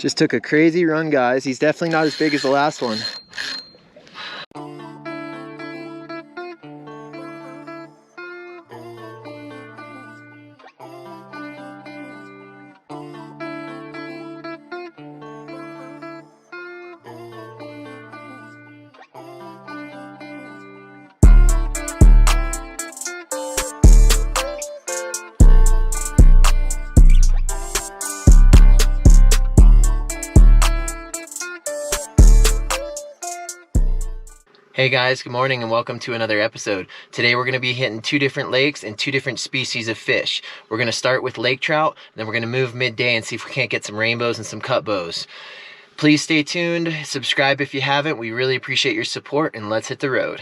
Just took a crazy run, guys. He's definitely not as big as the last one. Hey guys, good morning and welcome to another episode. Today we're going to be hitting two different lakes and two different species of fish. We're going to start with lake trout, then we're going to move midday and see if we can't get some rainbows and some cut bows. Please stay tuned, subscribe if you haven't. We really appreciate your support, and let's hit the road.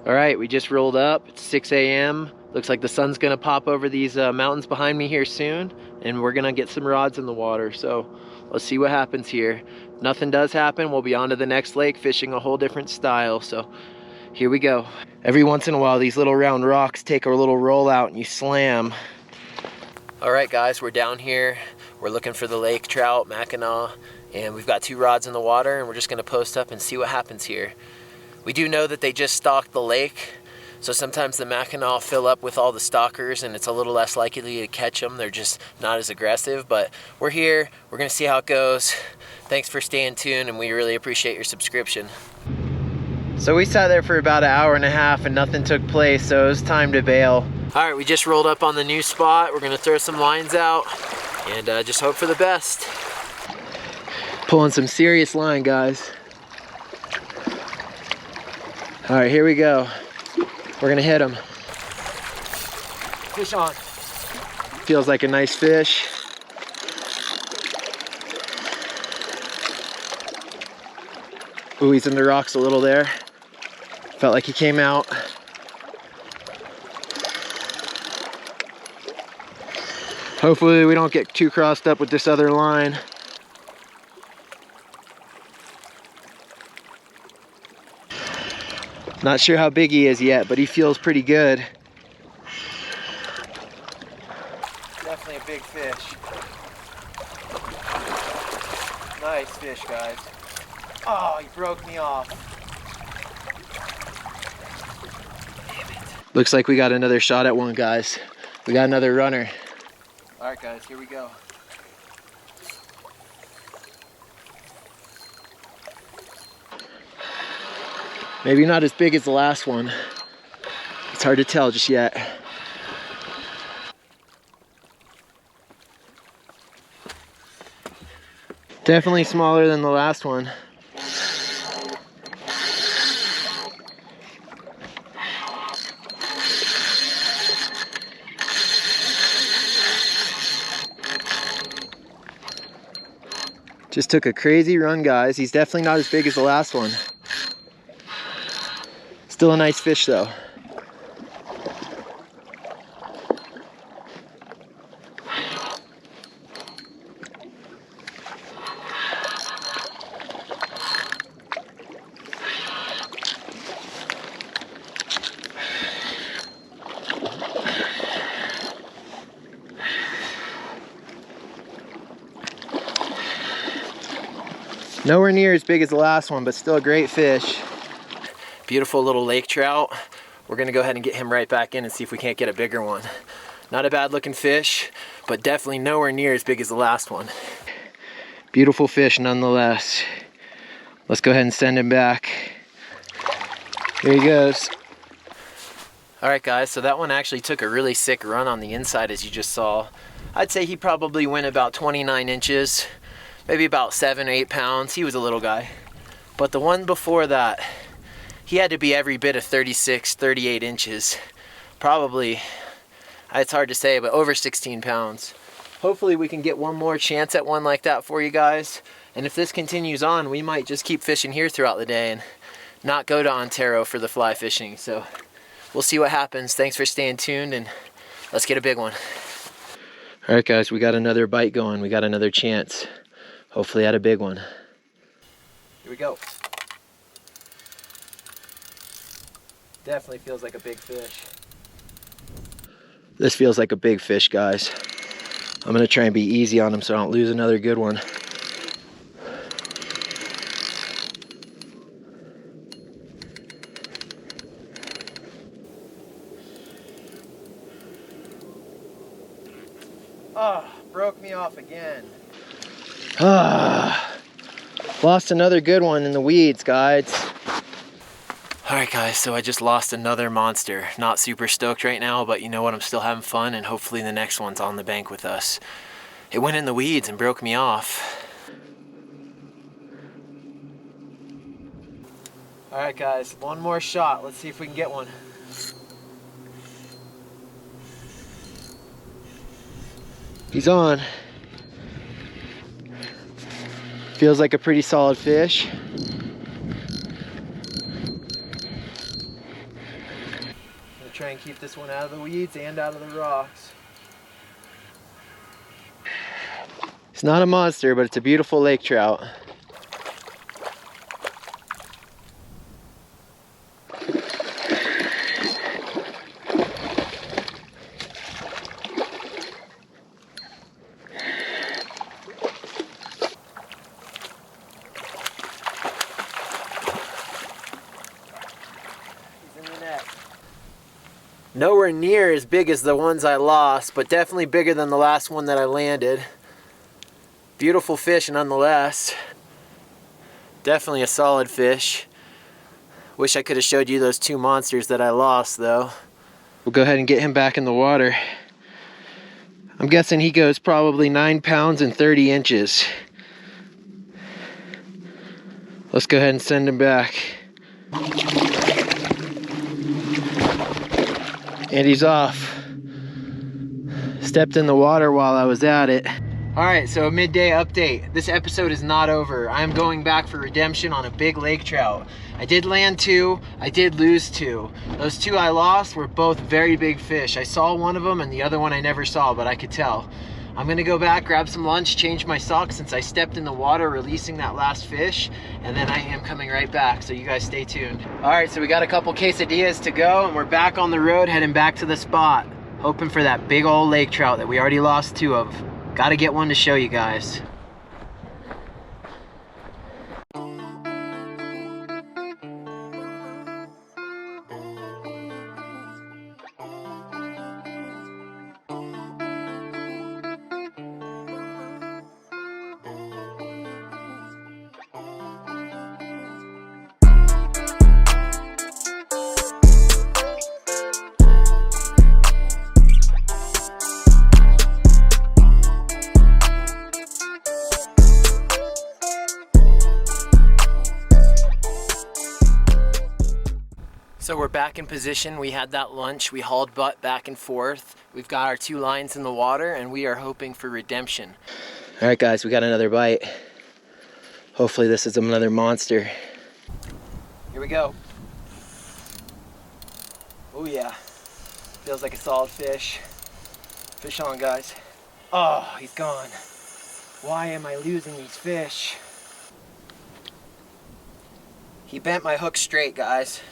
All right, we just rolled up. It's 6 a.m. Looks like the sun's gonna pop over these mountains behind me here soon, and we're gonna get some rods in the water. So let's see what happens here. If nothing does happen, we'll be on to the next lake fishing a whole different style. So here we go. Every once in a while, these little round rocks take a little roll out and you slam. All right, guys, we're down here. We're looking for the lake trout, Mackinaw, and we've got two rods in the water, and we're just gonna post up and see what happens here. We do know that they just stocked the lake, so sometimes the Mackinaw fill up with all the stalkers and it's a little less likely to catch them. They're just not as aggressive, but we're here. We're gonna see how it goes. Thanks for staying tuned, and we really appreciate your subscription. So we sat there for about an hour and a half and nothing took place, so it was time to bail. All right, we just rolled up on the new spot. We're gonna throw some lines out and just hope for the best. Pulling some serious line, guys. All right, here we go. We're gonna hit them. Fish on. Feels like a nice fish. Ooh, he's in the rocks a little there. Felt like he came out. Hopefully we don't get too crossed up with this other line. Not sure how big he is yet, but he feels pretty good. Definitely a big fish. Nice fish, guys. Oh, he broke me off. Damn it. Looks like we got another shot at one, guys. We got another runner. All right, guys, here we go. Maybe not as big as the last one. It's hard to tell just yet. Definitely smaller than the last one. Just took a crazy run, guys. He's definitely not as big as the last one. Still a nice fish though. Nowhere near as big as the last one, but still a great fish. Beautiful little lake trout. We're gonna go ahead and get him right back in and see if we can't get a bigger one. Not a bad looking fish, but definitely nowhere near as big as the last one. Beautiful fish nonetheless. Let's go ahead and send him back. Here he goes. All right, guys, so that one actually took a really sick run on the inside, as you just saw. I'd say he probably went about 29 inches, maybe about 7 or 8 pounds. He was a little guy. But the one before that, he had to be every bit of 36, 38 inches. Probably, it's hard to say, but over 16 pounds. Hopefully we can get one more chance at one like that for you guys. And if this continues on, we might just keep fishing here throughout the day and not go to Ontario for the fly fishing. So we'll see what happens. Thanks for staying tuned, and let's get a big one. All right, guys, we got another bite going. We got another chance. Hopefully at a big one. Here we go. Definitely feels like a big fish. This feels like a big fish, guys. I'm gonna try and be easy on him so I don't lose another good one. Oh, broke me off again. Lost another good one in the weeds, guys. Alright guys, so I just lost another monster. Not super stoked right now, but you know what, I'm still having fun, and hopefully the next one's on the bank with us. It went in the weeds and broke me off. Alright guys, one more shot. Let's see if we can get one. He's on. Feels like a pretty solid fish. Try and keep this one out of the weeds and out of the rocks. It's not a monster, but it's a beautiful lake trout. Nowhere near as big as the ones I lost, but definitely bigger than the last one that I landed. Beautiful fish nonetheless. Definitely a solid fish. Wish I could have showed you those two monsters that I lost though. We'll go ahead and get him back in the water. I'm guessing he goes probably 9 pounds and 30 inches. Let's go ahead and send him back. And he's off. Stepped in the water while I was at it. Alright, so a midday update. This episode is not over. I am going back for redemption on a big lake trout. I did land 2, I did lose 2. Those 2 I lost were both very big fish. I saw one of them and the other one I never saw, but I could tell. I'm gonna go back, grab some lunch, change my socks since I stepped in the water releasing that last fish, and then I am coming right back, so you guys stay tuned. Alright, so we got a couple quesadillas to go, and we're back on the road heading back to the spot, hoping for that big old lake trout that we already lost 2 of. Gotta get one to show you guys. So we're back in position. We had that lunch. We hauled butt back and forth. We've got our 2 lines in the water and we are hoping for redemption. All right, guys, we got another bite. Hopefully this is another monster. Here we go. Oh yeah. Feels like a solid fish. Fish on, guys. Oh, he's gone. Why am I losing these fish? He bent my hook straight, guys.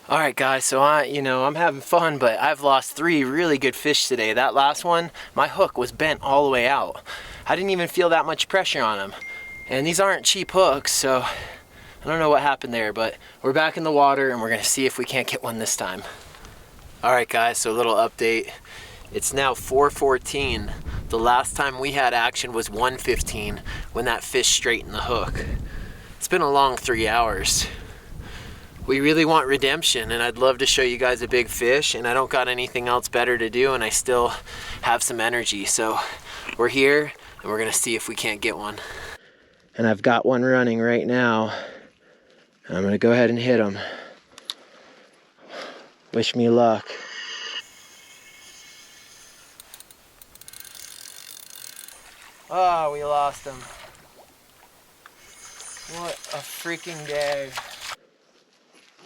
Alright guys, so I'm having fun, but I've lost 3 really good fish today. That last one, my hook was bent all the way out. I didn't even feel that much pressure on him. And these aren't cheap hooks, so I don't know what happened there, but we're back in the water and we're gonna see if we can't get one this time. Alright guys, so a little update. It's now 4:14. The last time we had action was 1:15 when that fish straightened the hook. It's been a long 3 hours. We really want redemption and I'd love to show you guys a big fish, and I don't got anything else better to do and I still have some energy. So we're here and we're gonna see if we can't get one. And I've got one running right now. I'm gonna go ahead and hit him. Wish me luck. Oh, we lost him. What a freaking day.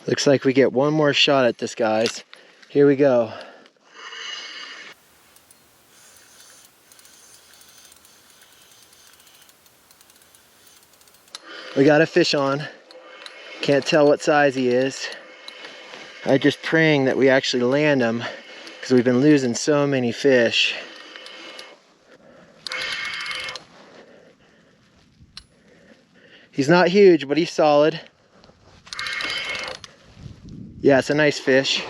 Looks like we get one more shot at this, guys. Here we go. We got a fish on. Can't tell what size he is. I'm just praying that we actually land them because we've been losing so many fish. He's not huge, but he's solid. Yeah, it's a nice fish.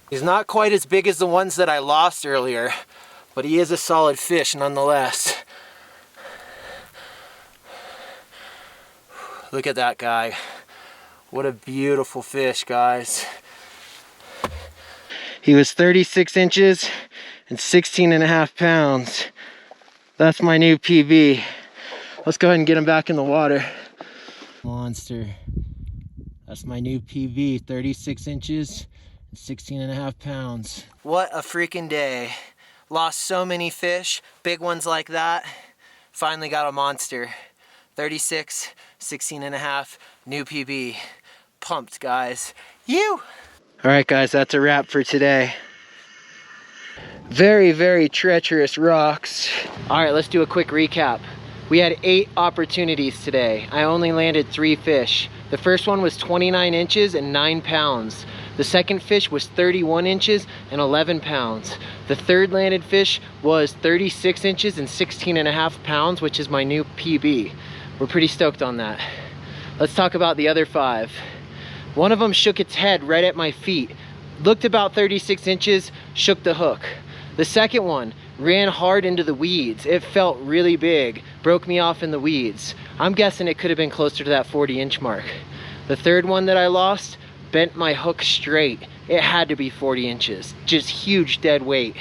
He's not quite as big as the ones that I lost earlier, but he is a solid fish nonetheless. Look at that guy. What a beautiful fish, guys. He was 36 inches and 16.5 pounds. That's my new PB. Let's go ahead and get him back in the water. Monster. That's my new PB, 36 inches and 16.5 pounds. What a freaking day. Lost so many fish, big ones like that. Finally got a monster. 36, 16.5, new PB. Pumped, guys. You! All right, guys, that's a wrap for today. Very, very treacherous rocks. All right, let's do a quick recap. We had 8 opportunities today. I only landed 3 fish. The first one was 29 inches and 9 pounds. The second fish was 31 inches and 11 pounds. The third landed fish was 36 inches and 16.5 pounds, which is my new PB. We're pretty stoked on that. Let's talk about the other 5. One of them shook its head right at my feet. Looked about 36 inches, shook the hook. The second one ran hard into the weeds. It felt really big, broke me off in the weeds. I'm guessing it could have been closer to that 40-inch mark. The third one that I lost bent my hook straight. It had to be 40 inches, just huge dead weight.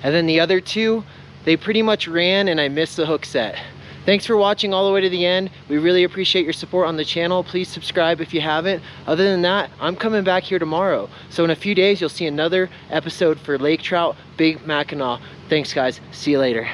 And then the other 2, they pretty much ran and I missed the hook set. Thanks for watching all the way to the end. We really appreciate your support on the channel. Please subscribe if you haven't. Other than that, I'm coming back here tomorrow. So in a few days, you'll see another episode for lake trout, big Mackinaw. Thanks, guys. See you later.